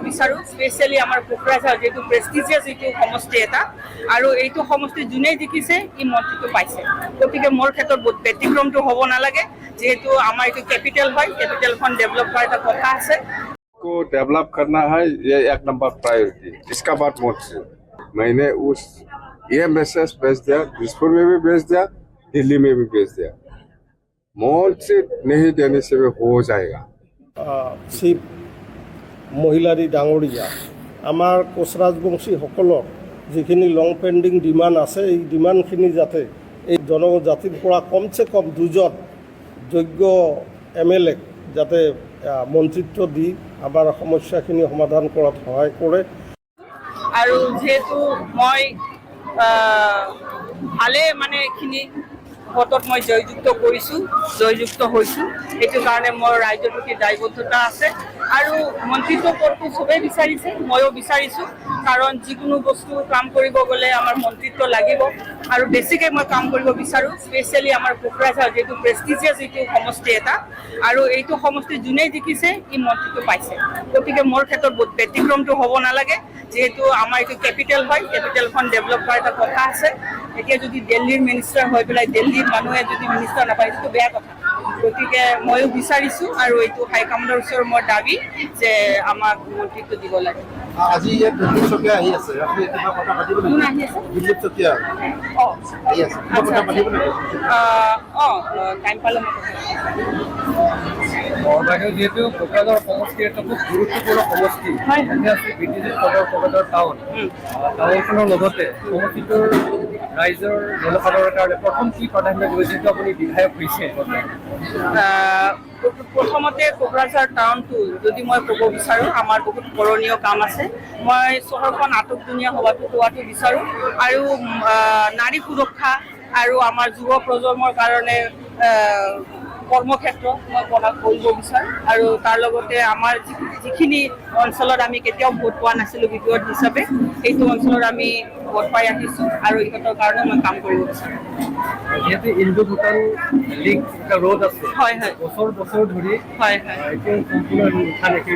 বিচাৰোঁ স্পেচিয়েলি আমাৰ কোকৰাঝাৰ যিটো প্ৰেষ্টিজিয়াছ এইটো সমষ্টি এটা আৰু এইটো সমষ্টি যোনেই জিকিছে ই মন্ত্ৰীটো পাইছে গতিকে মোৰ ক্ষেত্ৰত ব্যতিক্ৰমটো হ'ব নালাগে যেহেতु আমাৰ এইটো कैपिटल হয় कैपिटलখন डेवलप কৰা এটা কথা আছে को डेवलप करना है ये एक नंबर प्रायोरिटी इसका बात मोदी मैंने उस ये मैसेज भेज दिया दिसपुर में भी भेज दिया दिल्ली में भी भेज दिया मौन से नहीं देने से भी हो जाएगा শিৱ মহিলাৰী ডাঙৰীয়া আমাৰ কোচ ৰাজবংশীসকলৰ যিখিনি লং পেণ্ডিং ডিমাণ্ড আছে এই ডিমাণ্ডখিনি যাতে এই জনজাতিৰ পৰা কমচে কম দুজন যোগ্য MLA যাতে মন্ত্ৰিত্ব দি আমাৰ সমস্যাখিনি সমাধান কৰাত সহায় কৰে আৰু যেহেতু মই ভালে মানে এইখিনি ভোটত মই জয়যুক্ত হৈছোঁ এইটো কাৰণে মোৰ ৰাইজৰ প্ৰতি দায়বদ্ধতা আছে আৰু মন্ত্ৰিত্ব পদটো চবেই বিচাৰিছে ময়ো বিচাৰিছোঁ কাৰণ যিকোনো বস্তু কাম কৰিব গ'লে আমাৰ মন্ত্ৰিত্ব লাগিব আৰু বেছিকৈ মই কাম কৰিব বিচাৰোঁ স্পেচিয়েলি আমাৰ কোকৰাঝাৰ যিটো প্ৰেষ্টিজিয়াছ এইটো সমষ্টি এটা আৰু এইটো সমষ্টি যোনেই জিকিছে ই মন্ত্ৰীটো পাইছে গতিকে মোৰ ক্ষেত্ৰত ব্যতিক্ৰমটো হ'ব নালাগে যেহেতু আমাৰ এইটো कैपिटल হয় कैपिटलখন डेवलप কৰা এটা কথা আছে এতিয়া যদি দিল্লীৰ মিনিষ্টাৰ হৈ পেলাই দিল্লীৰ মানুহে যদি মিনিষ্টাৰ নাপায় সেইটো বেয়া কথা গতিকে ময়ো বিচাৰিছোঁ আৰু এইটো হাইকমাণ্ডৰ ওচৰত মোৰ দাবী যে আমাক মন্ত্ৰীত্ব দিব লাগে আজি ইয়াত দিলীপ চকীয়া আহি আছে আপুনি এটা কথা পাতিব কোন আহি আছে দিলীপ চকীয়া আহি আছে কথা পাতিব টাইম পালে বৰবাইদেউ যেহেতু কোকৰাঝাৰ সমষ্টি এটা খুব গুৰুত্বপূৰ্ণ সমষ্টি ইয়াতে আছে BTC সদৰ কোকৰাঝাৰ টাউনখনৰ লগতে সমষ্টিটোৰ ৰাইজৰ জনসাধাৰণৰ কাৰণে প্ৰথম কি প্ৰাধান্য দিব যিহেতু আপুনি বিধায়ক হৈছে প্ৰথমতে কোকৰাঝাৰ টাউনটো যদি মই ক'ব বিচাৰোঁ আমাৰ বহুত কৰণীয় কাম আছে মই চহৰখন আটকধুনীয়া হোৱাটো বিচাৰোঁ আৰু নাৰী সুৰক্ষা আৰু আমাৰ যুৱ প্ৰজন্মৰ কাৰণে কৰ্মক্ষেত্ৰ মই কৰিব বিচাৰোঁ আৰু তাৰ লগতে আমাৰ যিখিনি অঞ্চলত আমি কেতিয়াও ভোট পোৱা নাছিলোঁ বিপদ হিচাপে সেইটো অঞ্চলত আমি ভোট পাই আহিছোঁ আৰু ইহঁতৰ কাৰণে মই কাম কৰিব বিচাৰোঁ যিহেতু ইণ্ডো ভূটান লিংক এটা ৰোড আছে হয় হয় বছৰ ধৰি হয় হয় এতিয়া সম্পূৰ্ণ উঠা দেখি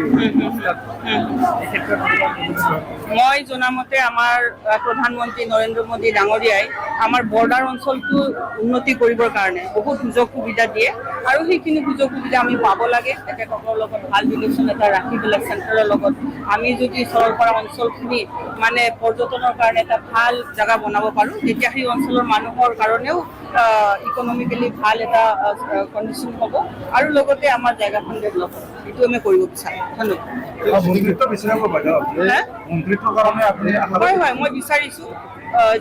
মই জনামতে আমাৰ প্ৰধানমন্ত্ৰী নৰেন্দ্ৰ মোদী ডাঙৰীয়াই আমাৰ বৰ্ডাৰ অঞ্চলটো উন্নতি কৰিবৰ কাৰণে বহুত সুযোগ সুবিধা দিয়ে আৰু সেইখিনি সুযোগ সুবিধা আমি পাব লাগে তেখেতসকলৰ লগত ভাল ৰিলেশ্যন এটা ৰাখি পেলাই চেণ্টাৰৰ লগত আমি যদি চৰলপাৰা অঞ্চলখিনি মানে পৰ্যটনৰ কাৰণে এটা ভাল জেগা বনাব পাৰোঁ তেতিয়া সেই অঞ্চলৰ মানুহৰ কাৰণেও ইকনমিকেলি ভাল এটা কণ্ডিশ্যন হ'ব আৰু লগতে আমাৰ জেগাখন ডেভেলপ হ'ব এইটো আমি কৰিব বিচাৰোঁ ধন্যবাদ হয় হয় মই বিচাৰিছোঁ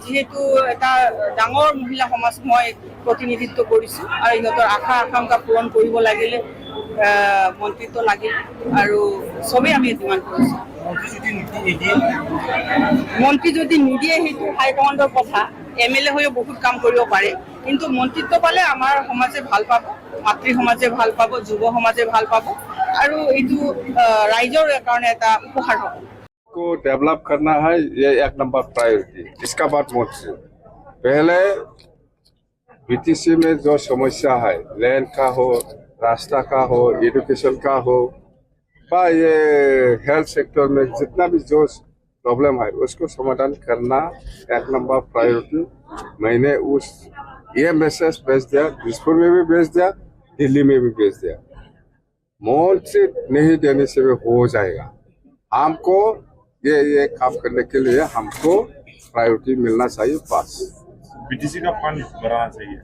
যিহেতু এটা ডাঙৰ মহিলা সমাজ মই প্ৰতিনিধিত্ব কৰিছোঁ আৰু ইহঁতৰ আশা আকাংক্ষা পূৰণ কৰিব লাগিলে মন্ত্ৰিত্ব লাগিল আৰু চবেই আমি ডিমাণ্ড কৰিছোঁ মন্ত্ৰী যদি নিদিয়ে সেইটো হাইকমাণ্ডৰ কথা MLA হৈও বহুত কাম কৰিব পাৰে কিন্তু মন্ত্ৰিত্ব পালে আমাৰ সমাজে ভাল পাব মাতৃ সমাজে ভাল পাব যুৱ সমাজে ভাল পাব আৰু এইটো ৰাইজৰ কাৰণে এটা উপহাৰ হ'ব को डेवलप करना है ये एक नंबर प्रायोरिटी इसका बात मोदी पहले BTC में जो समस्या है लैंड का हो रास्ता का हो एजुकेशन का हो या ये हेल्थ सेक्टर में जितना भी जो प्रॉब्लम है उसको समाधान करना एक नंबर प्रायोरिटी मैंने उस ये मैसेज भेज दिया दिसपुर में भी भेज दिया दिल्ली में भी भेज दिया मौन से नहीं देने से भी हो जाएगा हमको ये काम करने के लिए हमको प्रायोरिटी मिलना चाहिए बस BTC का फंड बढ़ाना चाहिए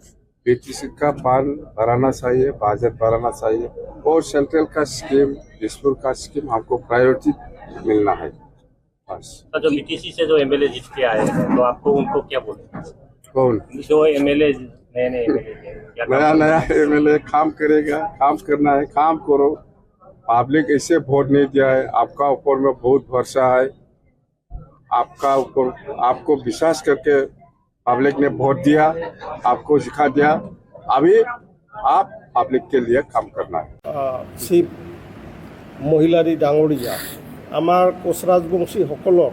BTC का फंड बढ़ाना चाहिए बजट बढ़ाना चाहिए और सेंट्रल का स्कीम दिसपुर का स्कीम हमको प्रायोरिटी मिलना है बस जो BTC से जो MLA जीत के आए हैं तो आपको उनको क्या बोलते कौन जो MLA नया MLA काम करेगा काम करना है काम करो पब्लिक ऐसे वोट नहीं दिया है आपका ऊपर में बहुत भरोसा है आपका ऊपर आपको विश्वास करके पब्लिक ने वोट दिया आपको सिखा दिया अभी आप पब्लिक के लिए काम करना है শিৱ মহিলাৰী ডাঙৰীয়া আমাৰ কোচ ৰাজবংশীসকলৰ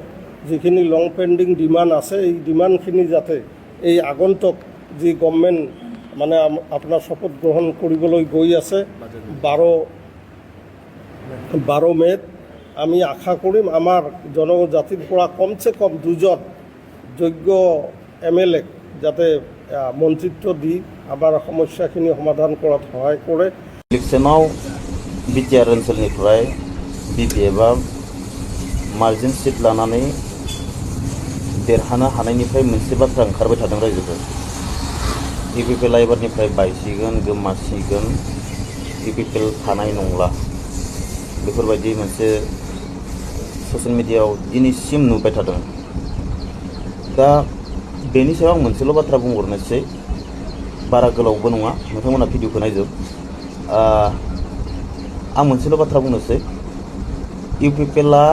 যিখিনি লং পেণ্ডিং ডিমাণ্ড আছে এই ডিমাণ্ডখিনি যাতে এই আগন্তুক যি গভৰ্ণমেণ্ট মানে আপোনাৰ শপত গ্ৰহণ কৰিবলৈ গৈ আছে 12 মে'ত আমি আশা কৰিম আমাৰ জনজাতিৰ পৰা কমচে কম 2জন যোগ্য MLA যাতে মন্ত্ৰিত্ব দি আমাৰ সমস্যাখিনি সমাধান কৰাত সহায় কৰে। इलेक्शनाव बिटिआर ओनसोलनिफ्राय BPFआ मार्जिन सिट लानानै देरहानो हानायनिफ्राय मोनसे बाथ्रा ओंखारबाय थादों रायजोफोर। UPPL एबारनिफ्राय बायसिगोन गोमासिगोन UPPL थानाय नंला बेफोरबायदि मोनसे ससियेल मिडियायाव दिनैसिम नुबाय थादों। दा बेनि सायाव आं मोनसेल' बाथ्रा बुंहरनोसै, बारा गोलावबो नङा, नोंथांमोना भिडिअखौ नायजोब। आं मोनसेल' बाथ्रा बुंनोसै, UPPLआ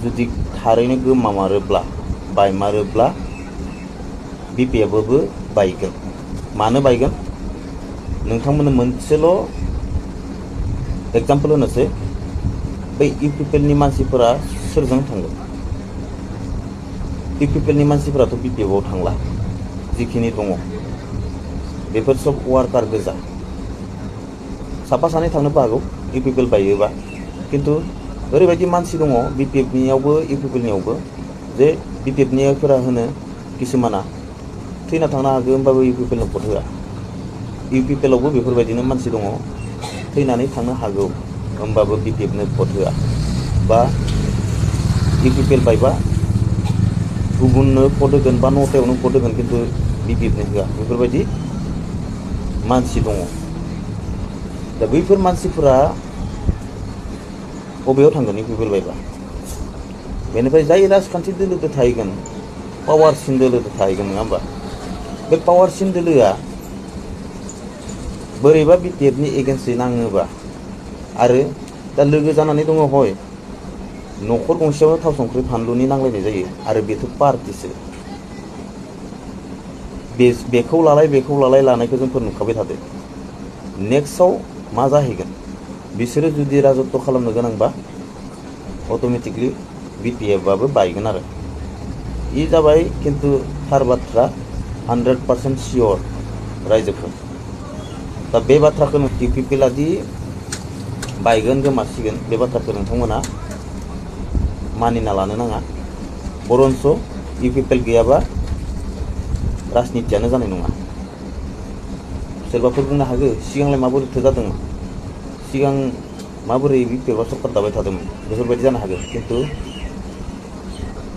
जुदि थारैनो गोमामारोब्ला बायमारोब्ला BPFआबो बायगोन। मानो बायगोन नोंथांमोननो मोनसेल' एग्जाम्पल होनोसै, बै UPPLनि मानसिफोरा सोरजों थांगोन? UPPLनि मानसिफोराथ' BPFआव थांला, जिखिनि दङ बेफोर सब वार्कार गोजा। साफा सानै थांनोबो हागौ UPPL बायोबा, खिन्थु ओरैबायदि मानसि दङ BPFनियावबो UPPLनियावबो जे BPFनिफोरा होनो किसुमाना थैना थांनो हागौ होमबाबो UPPLनो भट होआ। UPPLआवबो बेफोरबायदिनो मानसि दङ थैनानै थांनो हागौ होमबाबो BPFनो भट होआ, बा UPPL बायबा गुबुननो भट होगोन बा नौथायावनो भट होगोन खिन्थु BPFनो होआ। बेफोरबायदि मानसि दङ। दा बैफोर मानसिफोरा बबेयाव थांगोन UPPL बायबा? बेनिफ्राय जाय राजखान्थि दोलोदो थाहैगोन पावारसिन दोलोदो थाहैगोन, नङा होमबा? बे पावारसिन दोलोआ बोरैबा BPFनि एगेन्स्टै नाङोबा आरो दा लोगो जानानै दङ हय न'खर गंसेयावनो थाव संख्रि फानलुनि नांलायनाय जायो आरो बेथ' पार्टिसो। बेखौ लालाय लानायखौ जोंफोर नुखाबाय थादों। नेक्स्टआव मा जाहैगोन? बिसोरो जुदि राजत्व खालामनो गोनांबा अट'मेटिकलि BPFआबो बायगोन आरो। इ जाबाय खिन्थु थार बाथ्रा, 100% सियर रायजोफोर। दा बे बाथ्राखौ UPPLआ दि बायगोन गोमासिगोन बे बाथ्राखौ नोंथांमोना मानिना लानो नाङा। बरन्स UPPL गैयाबा राजनितियानो जानाय नङा। सोरबाफोर बुंनो हागौ सिगांलाय माबोरैथो जादोंमोन, सिगां माबोरै BPFआ सरकार दाबाय थादोंमोन, बेफोरबायदि जानो हागौ, खिन्थु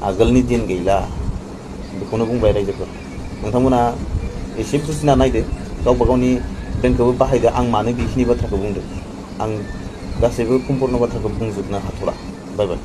आगोलनि दिन गैला। बेखौनो बुंबाय रायजोफोर। नोंथांमोना एसे बुजिना नायदो, गावबा गावनि ब्रेनखौबो बाहायदो। आं मानो बेखिनि बाथ्राखौ बुंदों, आं गासैबो सम्पूर्ण बाथ्राखौ बुंजोबनो हाथ'ला। Bye bye.